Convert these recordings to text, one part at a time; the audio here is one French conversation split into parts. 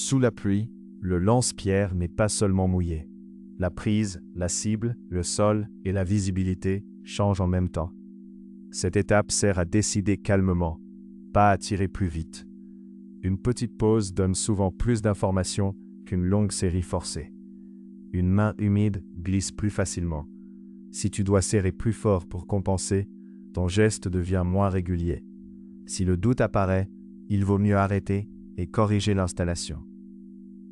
Sous la pluie, le lance-pierre n'est pas seulement mouillé. La prise, la cible, le sol et la visibilité changent en même temps. Cette étape sert à décider calmement, pas à tirer plus vite. Une petite pause donne souvent plus d'informations qu'une longue série forcée. Une main humide glisse plus facilement. Si tu dois serrer plus fort pour compenser, ton geste devient moins régulier. Si le doute apparaît, il vaut mieux arrêter et corriger l'installation.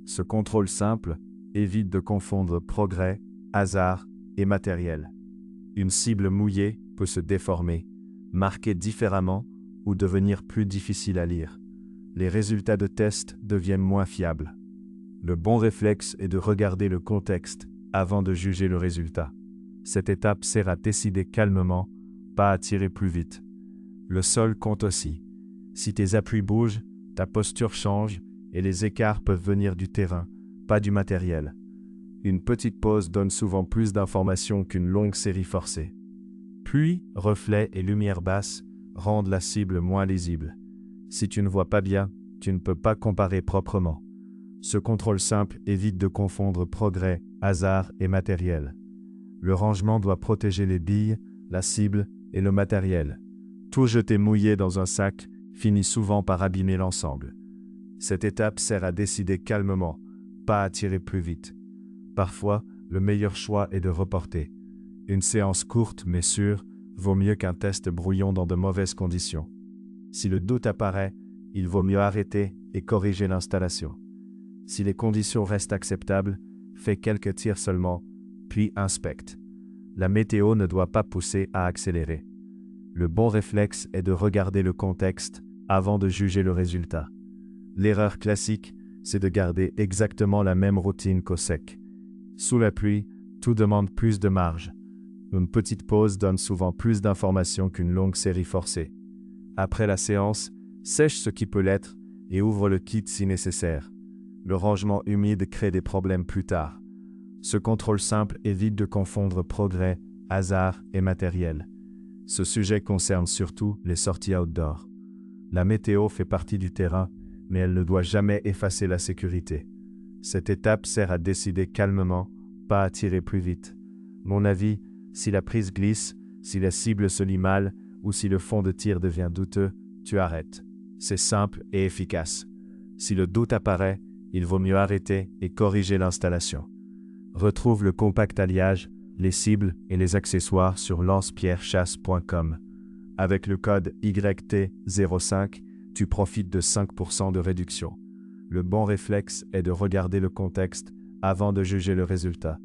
Ce contrôle simple évite de confondre progrès, hasard et matériel. Une cible mouillée peut se déformer, marquer différemment ou devenir plus difficile à lire. Les résultats de test deviennent moins fiables. Le bon réflexe est de regarder le contexte avant de juger le résultat. Cette étape sert à décider calmement, pas à tirer plus vite. Le sol compte aussi. Si tes appuis bougent, ta posture change et les écarts peuvent venir du terrain, pas du matériel. Une petite pause donne souvent plus d'informations qu'une longue série forcée. Pluie, reflets et lumière basse rendent la cible moins lisible. Si tu ne vois pas bien, tu ne peux pas comparer proprement. Ce contrôle simple évite de confondre progrès, hasard et matériel. Le rangement doit protéger les billes, la cible et le matériel. Tout jeter mouillé dans un sac finit souvent par abîmer l'ensemble. Cette étape sert à décider calmement, pas à tirer plus vite. Parfois, le meilleur choix est de reporter. Une séance courte mais sûre vaut mieux qu'un test brouillon dans de mauvaises conditions. Si le doute apparaît, il vaut mieux arrêter et corriger l'installation. Si les conditions restent acceptables, fais quelques tirs seulement, puis inspecte. La météo ne doit pas pousser à accélérer. Le bon réflexe est de regarder le contexte avant de juger le résultat. L'erreur classique, c'est de garder exactement la même routine qu'au sec. Sous la pluie, tout demande plus de marge. Une petite pause donne souvent plus d'informations qu'une longue série forcée. Après la séance, sèche ce qui peut l'être et ouvre le kit si nécessaire. Le rangement humide crée des problèmes plus tard. Ce contrôle simple évite de confondre progrès, hasard et matériel. Ce sujet concerne surtout les sorties outdoor. La météo fait partie du terrain, mais elle ne doit jamais effacer la sécurité. Cette étape sert à décider calmement, pas à tirer plus vite. Mon avis, si la prise glisse, si la cible se lit mal ou si le fond de tir devient douteux, tu arrêtes. C'est simple et efficace. Si le doute apparaît, il vaut mieux arrêter et corriger l'installation. Retrouve le compact alliage, les cibles et les accessoires sur lancepierrechasse.com. Avec le code YT05, tu profites de 5% de réduction. Le bon réflexe est de regarder le contexte avant de juger le résultat.